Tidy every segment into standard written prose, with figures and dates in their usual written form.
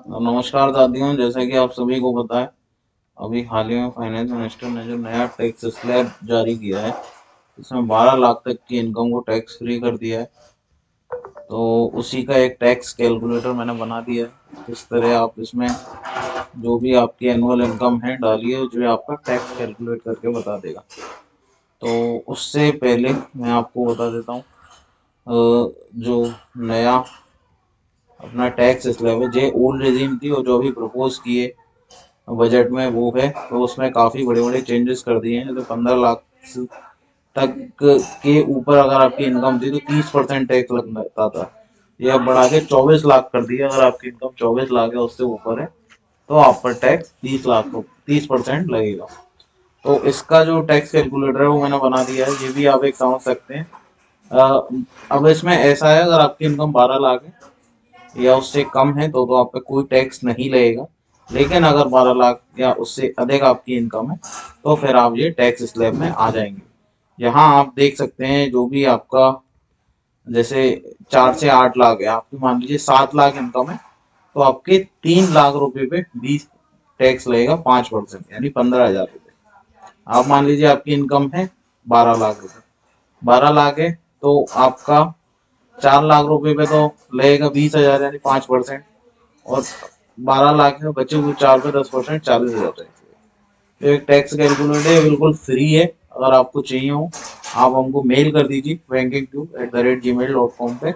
नमस्कार दादियों, जैसा कि आप सभी को पता है, अभी हाल ही में फाइनेंस मिनिस्टर ने जो नया टैक्स स्लैब जारी किया है, इसमें 12 लाख तक की इनकम को टैक्स फ्री कर दिया है। तो उसी का एक टैक्स कैलकुलेटर मैंने बना दिया है। इस तरह आप इसमें जो भी आपकी एनुअल इनकम है डालिए, जो आपका टैक्स कैलकुलेट करके बता देगा। तो उससे पहले मैं आपको बता देता हूँ जो नया अपना टैक्स स्लैब है, जो ओल्ड रेजिम थी और जो अभी प्रपोज किए बजट में वो है, तो उसमें काफ़ी बड़े बड़े चेंजेस कर दिए हैं। जैसे 15 लाख तक के ऊपर अगर आपकी इनकम थी तो 30% टैक्स लगता था, ये अब बढ़ा के 24 लाख कर दिया। अगर आपकी इनकम 24 लाख है उससे ऊपर है तो आप पर टैक्स 30 लाख को 30% लगेगा। तो इसका जो टैक्स कैलकुलेटर है वो मैंने बना दिया है, ये भी आप एक समझ सकते हैं। अब इसमें ऐसा है, अगर आपकी इनकम 12 लाख है या उससे कम है तो आप पे कोई टैक्स नहीं लगेगा। लेकिन अगर 12 लाख या उससे अधिक आपकी इनकम है तो फिर आप ये टैक्स स्लैब में आ जाएंगे। यहाँ आप देख सकते हैं, जो भी आपका जैसे 4 से 8 लाख है, आपकी मान लीजिए 7 लाख इनकम है, तो आपके 3 लाख रुपए पे 20 टैक्स लगेगा, 5%, यानी 15,000 रुपये। आप मान लीजिए आपकी इनकम है 12 लाख रुपए, 12 लाख है तो आपका 4 लाख रुपए पे तो लगेगा 20,000, यानी 5%। और 12 लाख है, बचे हुए 4 पे 10%, 40,000 टैक्स। तो एक टैक्स कैलकुलेटर है, बिल्कुल फ्री है। अगर आपको चाहिए हो आप हमको मेल कर दीजिए bankingtube@gmail.com पे,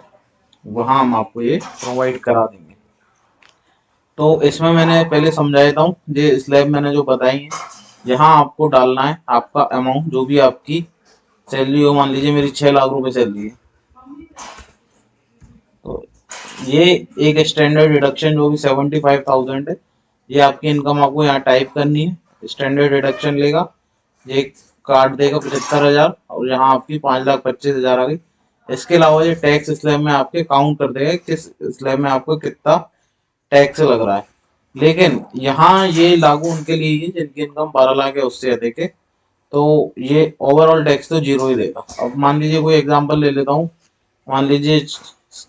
वहाँ हम आपको ये प्रोवाइड करा देंगे। तो इसमें मैंने पहले समझा देता हूँ, ये स्लैब मैंने जो बताई है, यहाँ आपको डालना है आपका अमाउंट, जो भी आपकी सैलरी हो। मान लीजिए मेरी 6 लाख रुपए सैलरी है, तो ये एक स्टैंडर्ड डिडक्शन जो भी 75,000 है, ये आपकी इनकम आपको यहाँ टाइप करनी है। स्टैंडर्ड डिडक्शन लेगा, ये काट देगा 75,000, और यहाँ आपकी 5,25,000 आ गई। इसके अलावा ये टैक्स स्लैब में आपके काउंट कर देगा किस स्लैब में आपको कितना टैक्स लग रहा है। लेकिन यहाँ ये लागू उनके लिए ही है जिनकी इनकम 12 लाख है उससे अधिक है, तो ये ओवरऑल टैक्स तो जीरो ही देगा। अब मान लीजिए कोई एग्जांपल ले लेता हूँ, मान लीजिए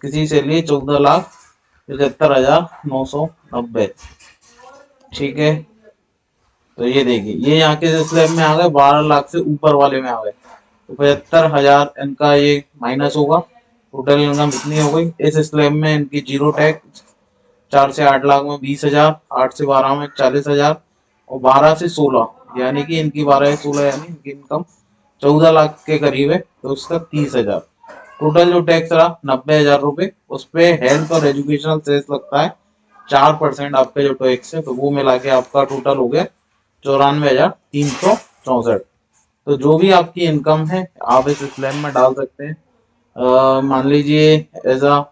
किसी से लिए 14,75,990, ठीक है। तो ये देखिए, ये यहाँ के स्लैब में आ गए, 12 लाख से ऊपर वाले में आ गए, तो 75,000 इनका ये माइनस होगा। टोटल इनकम इतनी हो गई। इस स्लैब में इनकी जीरो टैक्स, 4 से 8 लाख में 20,000, 8 से 12 में 40,000, और 12 से 16, यानी कि इनकी 12 से 16 यानी इनकी इनकम 14 लाख के करीब है, तो उसका 30,000। टोटल जो टैक्स रहा 90,000 रुपये, उस पे हेल्थ और एजुकेशनल सेस लगता है 4% आपका जो टैक्स है, तो वो मिला के आपका टोटल हो गया 94,364। तो जो भी आपकी इनकम है आप इस स्लैब में डाल सकते हैं। मान लीजिए एज अ,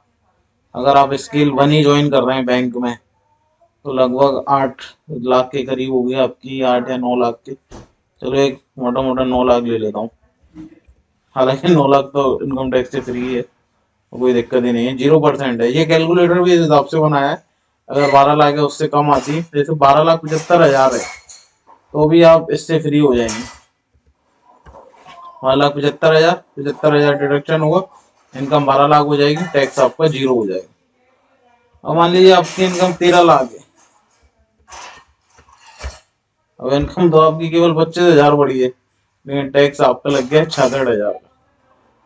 अगर आप स्किल 1 ही ज्वाइन कर रहे हैं बैंक में, तो लगभग 8 लाख के करीब हो गई आपकी, 8 या 9 लाख के। चलो एक मोटा मोटा 9 लाख ले लेता हूँ। हालांकि 9 लाख तो इनकम टैक्स से फ्री है, तो कोई दिक्कत ही नहीं है, 0% है। ये कैलकुलेटर भी इस हिसाब से बनाया है, अगर 12 लाख है उससे कम आती है, जैसे 12,75,000 है तो भी आप इससे फ्री हो जाएंगे। 12,75,000, 75,000 डिडक्शन होगा, इनकम 12 लाख हो जाएगी, टैक्स आपका जीरो हो जाएगा। अब मान लीजिए आपकी इनकम 13 लाख है, अब इनकम तो आपकी केवल 25,000 बढ़ी है, लेकिन टैक्स आपका लग गया 66,000।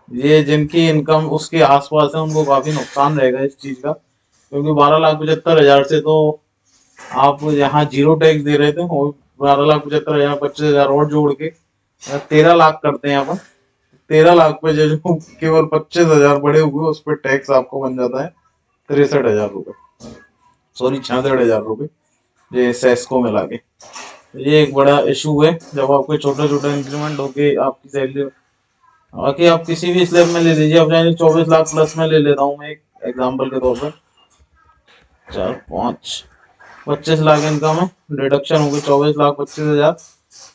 ये जिनकी इनकम उसके आसपास है उनको काफी नुकसान रहेगा इस चीज का, क्योंकि 12,75,000 से तो आप यहाँ जीरो टैक्स दे रहे थे, और 12,75,000 25,000 और जोड़ के 13 लाख करते हैं अपन। 13 लाख पे जो जो केवल 25,000 बड़े हुए उस पर टैक्स आपको बन जाता है 63,000 रुपये, सॉरी 66,000 रुपये, ये सेस को मिला के। ये एक बड़ा इशू है जब आपको छोटा छोटा इंक्रीमेंट होके आपकी सैलरी। बाकी आप किसी भी स्लैब में ले लीजिए, अब यानी 24 लाख प्लस में ले लेता हूँ मैं एक एग्जाम्पल के तौर पर, 4, 5, 25 लाख इनकम है, डिडक्शन हो गए 24,25,000,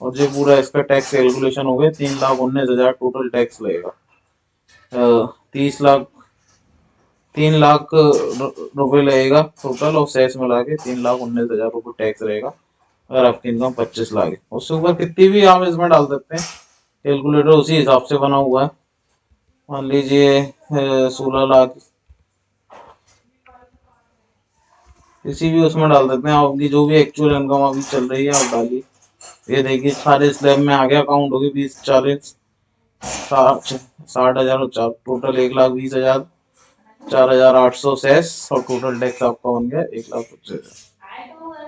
और जो पूरा इसका टैक्स कैलकुलेशन हो गया 3,19,000, टोटल टैक्स लगेगा 30 लाख, 3 लाख रुपए लगेगा टोटल, और सेस मिला के 3,19,000 रुपये टैक्स रहेगा। अगर आपकी इनकम 25 लाख है, उससे ऊपर कितनी भी आप इसमें डाल सकते हैं, कैलकुलेटर उसी हिसाब से बना हुआ है। मान लीजिए 16 लाख, किसी भी उसमें डाल सकते हैं, आपकी जो भी एक्चुअल इनकम अभी चल रही है आप डालिए। ये देखिए सारे स्लैब में आ गया, काउंट होगी 20, 40, 60 हजार और चार, टोटल 1,20,000, 4,800 सेस और टोटल टैक्स आपका बन गया 1,25,000।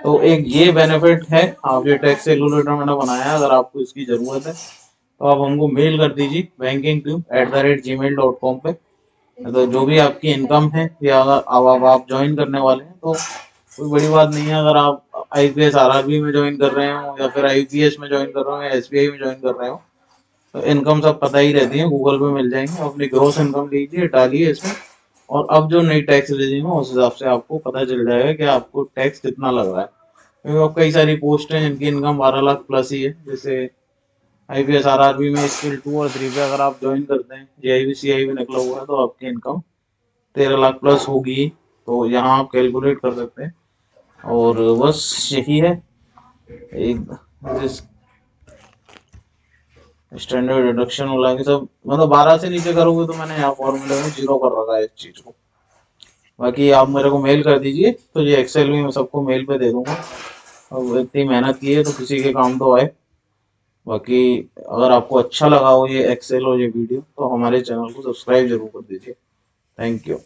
तो एक ये बेनिफिट है, आप ये टैक्स कैलकुलेटर मैंने बनाया है, अगर आपको इसकी जरूरत है तो आप हमको मेल कर दीजिए bankingtube@gmail.com पे। तो जो भी आपकी इनकम है या अगर अब आप ज्वाइन करने वाले हैं तो कोई बड़ी बात नहीं है। अगर आप आईपीएस आरआरबी में ज्वाइन कर रहे हो या फिर आईपीएस में ज्वाइन कर रहे हो या एसबीआई में ज्वाइन कर रहे हो, तो इनकम सब पता ही रहती है, गूगल पे मिल जाएंगे। अपनी ग्रोस इनकम लीजिए, डालिए इसमें, और अब जो नई टैक्स रेजिम है उस हिसाब से आपको पता चल जाएगा कि आपको टैक्स कितना लग रहा है। क्योंकि अब कई सारी पोस्ट हैं जिनकी इनकम 12 लाख प्लस ही है। जैसे आईपीएस आरआरबी में स्किल 2 और 3 पे अगर आप ज्वाइन करते हैं, जेआईबी सीआईबी निकला हुआ है, तो आपकी इनकम 13 लाख प्लस होगी। तो यहाँ आप कैलकुलेट कर सकते हैं। और बस यही है, एक स्टैंडर्ड डिडक्शन वाला के सब, मतलब 12 से नीचे करोगे तो मैंने यहाँ फॉर्मूले में 0 कर रखा है इस चीज को। बाकी आप मेरे को मेल कर दीजिए, तो ये एक्सेल भी मैं सबको मेल पे दे दूंगा। अब इतनी मेहनत की है तो किसी के काम तो आए। बाकी अगर आपको अच्छा लगा हो ये एक्सेल और ये वीडियो, तो हमारे चैनल को सब्सक्राइब जरूर कर दीजिए। Thank you.